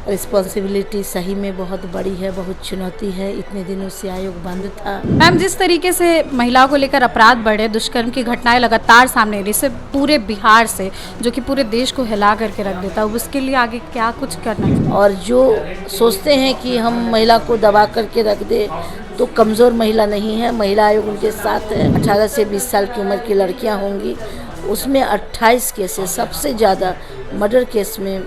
Responsibility सही में बहुत बड़ी है, बहुत चुनौती है। इतने दिनों से आयोग बंद था। मैम, जिस तरीके से महिलाओं को लेकर अपराध बढ़े, दुष्कर्म की घटनाएं लगातार सामने आ रही, इससे पूरे बिहार से जो कि पूरे देश को हिला करके रख देता है, उसके लिए आगे क्या कुछ करना चाहिए? और जो सोचते हैं कि हम महिला को दबा करके रख दे तो कमज़ोर महिला नहीं है। महिला आयोग उनके साथ है। 18 से 20 साल की उम्र की लड़कियां होंगी, उसमें 28 केस है। सबसे ज़्यादा मर्डर केस में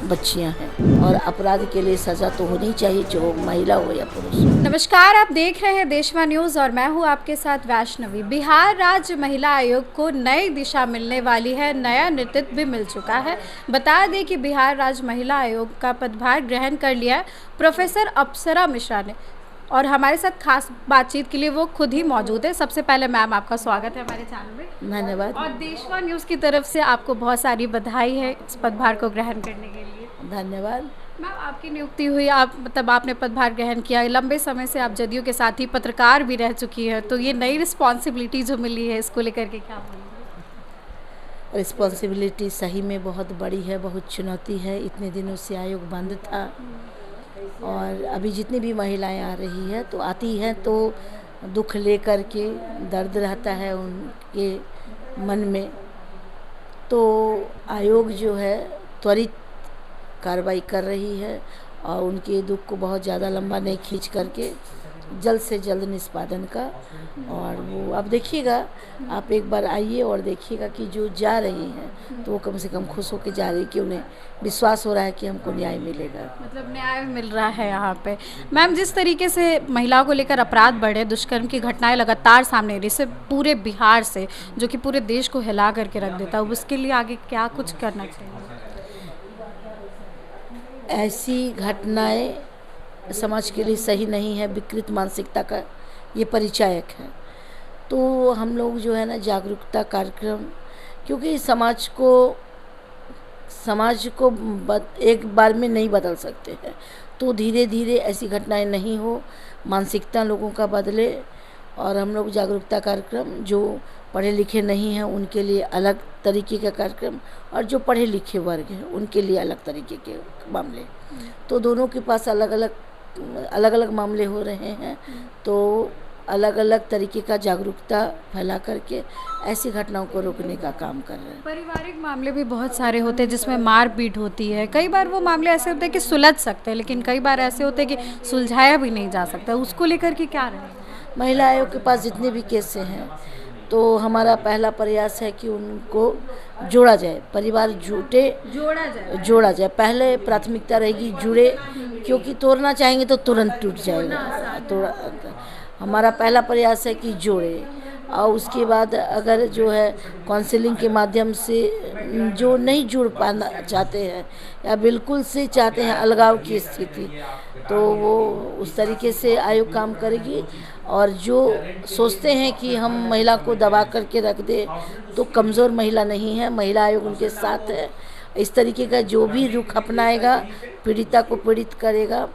बच्चियां हैं। और अपराध के लिए सज़ा तो होनी चाहिए, जो महिला हो या पुरुष हो। नमस्कार, आप देख रहे हैं देशवा न्यूज़ और मैं हूं आपके साथ वैष्णवी। बिहार राज्य महिला आयोग को नई दिशा मिलने वाली है, नया नेतृत्व भी मिल चुका है। बता दें कि बिहार राज्य महिला आयोग का पदभार ग्रहण कर लिया है प्रोफेसर अप्सरा मिश्रा ने, और हमारे साथ खास बातचीत के लिए वो खुद ही मौजूद है। सबसे पहले मैम, आपका स्वागत है हमारे चैनल में। धन्यवाद। और देशवा न्यूज़ की तरफ से आपको बहुत सारी बधाई है इस पदभार को ग्रहण करने के लिए। धन्यवाद। मैम, आपकी नियुक्ति हुई, आपने पदभार ग्रहण किया। लंबे समय से आप जदयू के साथ ही पत्रकार भी रह चुकी है, तो ये नई रिस्पॉन्सिबिलिटी जो मिली है, इसको लेकर के क्या बोलेंगे? रिस्पॉन्सिबिलिटी सही में बहुत बड़ी है, बहुत चुनौती है। इतने दिनों से आयोग बंद था और अभी जितनी भी महिलाएं आ रही है तो आती हैं तो दुख लेकर के, दर्द रहता है उनके मन में। तो आयोग जो है त्वरित कार्रवाई कर रही है और उनके दुख को बहुत ज़्यादा लंबा नहीं खींच करके जल्द से जल्द निष्पादन का। और वो आप देखिएगा, आप एक बार आइए और देखिएगा कि जो जा रही हैं तो वो कम से कम खुश होकर जा रही कि उन्हें विश्वास हो रहा है कि हमको न्याय मिलेगा। मतलब न्याय मिल रहा है यहाँ पे। मैम, जिस तरीके से महिलाओं को लेकर अपराध बढ़े, दुष्कर्म की घटनाएं लगातार सामने आ रही, इससे पूरे बिहार से जो कि पूरे देश को हिला करके रख देता है, उसके लिए आगे क्या कुछ करना चाहिए? ऐसी घटनाएं समाज के लिए सही नहीं है। विकृत मानसिकता का ये परिचायक है। तो हम लोग जो है ना, जागरूकता कार्यक्रम, क्योंकि समाज को एक बार में नहीं बदल सकते हैं, तो धीरे धीरे ऐसी घटनाएं नहीं हो, मानसिकता लोगों का बदले। और हम लोग जागरूकता कार्यक्रम, जो पढ़े लिखे नहीं हैं उनके लिए अलग तरीके का कार्यक्रम, और जो पढ़े लिखे वर्ग हैं उनके लिए अलग तरीके के मामले। तो दोनों के पास अलग अलग मामले हो रहे हैं। तो अलग अलग तरीके का जागरूकता फैला करके ऐसी घटनाओं को रोकने का काम कर रहे हैं। पारिवारिक मामले भी बहुत सारे होते हैं जिसमें मारपीट होती है। कई बार वो मामले ऐसे होते हैं कि सुलझ सकते हैं, लेकिन कई बार ऐसे होते हैं कि सुलझाया भी नहीं जा सकता। उसको लेकर के क्या रहेगा? महिला आयोग के पास जितने भी केस हैं, तो हमारा पहला प्रयास है कि उनको जोड़ा जाए, परिवार जोड़ा जाए। पहले प्राथमिकता रहेगी जुड़े, क्योंकि तोड़ना चाहेंगे तो तुरंत टूट जाएगा। हमारा पहला प्रयास है कि जोड़े, और उसके बाद अगर जो है काउंसलिंग के माध्यम से जो नहीं जुड़ पाना चाहते हैं या बिल्कुल से चाहते हैं अलगाव की स्थिति, तो वो उस तरीके से आयोग काम करेगी। और जो सोचते हैं कि हम महिला को दबा करके रख दे तो कमज़ोर महिला नहीं है। महिला आयोग उनके साथ है। इस तरीके का जो भी रुख अपनाएगा, पीड़िता को पीड़ित करेगा,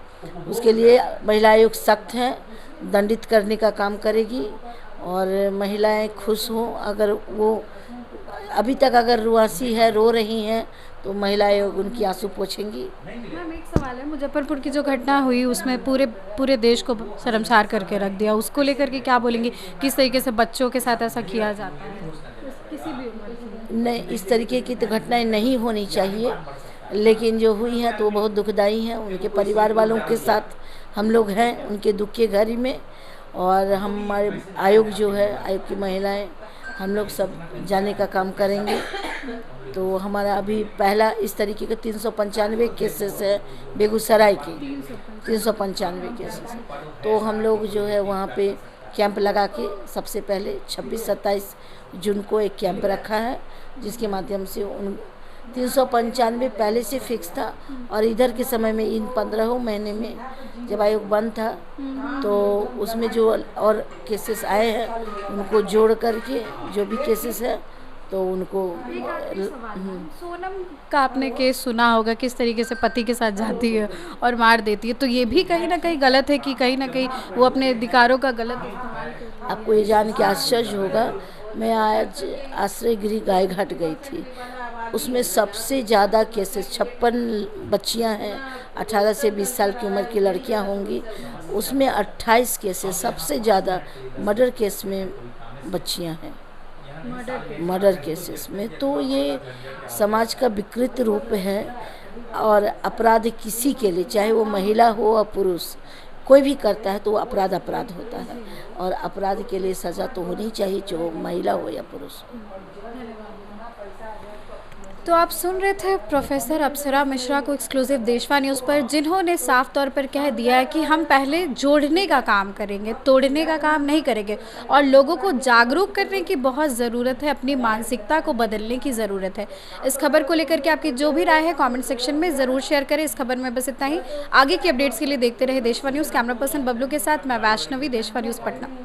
उसके लिए महिला आयोग सख्त है, दंडित करने का काम करेगी। और महिलाएं खुश हों, अगर वो अभी तक अगर रुआसी है, रो रही हैं, तो महिला आयोग उनकी आंसू पोंछेंगी। मैम, एक सवाल है, मुजफ्फरपुर की जो घटना हुई उसमें पूरे देश को शर्मसार करके रख दिया, उसको लेकर के क्या बोलेंगी? किस तरीके से बच्चों के साथ ऐसा किया जाता है? किसी भी उम्र की नहीं, इस तरीके की तो घटनाएं नहीं होनी चाहिए, लेकिन जो हुई हैं तो वो बहुत दुखदाई हैं। उनके परिवार वालों के साथ हम लोग हैं, उनके दुख के घड़ी में। और हमारे आयोग जो है, आयोग की महिलाएं, हम लोग सब जाने का काम करेंगे। तो हमारा अभी पहला इस तरीके के 395 केसेस है बेगूसराय के, 395 केसेस। तो हम लोग जो है वहाँ पे कैंप लगा के सबसे पहले 26-27 जून को एक कैंप रखा है, जिसके माध्यम से उन 395 पहले से फिक्स था। और इधर के समय में इन 15 महीने में जब आयोग बंद था, तो उसमें जो और केसेस आए हैं उनको जोड़ करके जो भी केसेस है तो उनको। सोनम का आपने केस सुना होगा, किस तरीके से पति के साथ जाती है और मार देती है, तो ये भी कहीं ना कहीं गलत है कि कहीं ना कहीं वो अपने अधिकारों का गलत इस्तेमाल करती है? आपको ये जान के आश्चर्य होगा, मैं आज आश्रय गृह गाय घाट गई थी, उसमें सबसे ज़्यादा केसेस 56 बच्चियां हैं 18 से 20 साल की उम्र की लड़कियां होंगी, उसमें 28 केसेस, सबसे ज़्यादा मर्डर केस में बच्चियां हैं, मर्डर केसेस में। तो ये समाज का विकृत रूप है और अपराध किसी के लिए, चाहे वो महिला हो या पुरुष, कोई भी करता है तो वो अपराध अपराध होता है और अपराध के लिए सज़ा तो होनी चाहिए, चाहे वो महिला हो या पुरुष हो। तो आप सुन रहे थे प्रोफेसर अप्सरा मिश्रा को एक्सक्लूसिव देशवा न्यूज़ पर, जिन्होंने साफ तौर पर कह दिया है कि हम पहले जोड़ने का काम करेंगे, तोड़ने का काम नहीं करेंगे और लोगों को जागरूक करने की बहुत ज़रूरत है, अपनी मानसिकता को बदलने की ज़रूरत है। इस खबर को लेकर के आपकी जो भी राय है कमेंट सेक्शन में ज़रूर शेयर करें। इस खबर में बस इतना ही। आगे की अपडेट्स के लिए देखते रहे देशवा न्यूज़। कैमरा पर्सन बबलू के साथ मैं वैष्णवी, देशवा न्यूज़ पटना।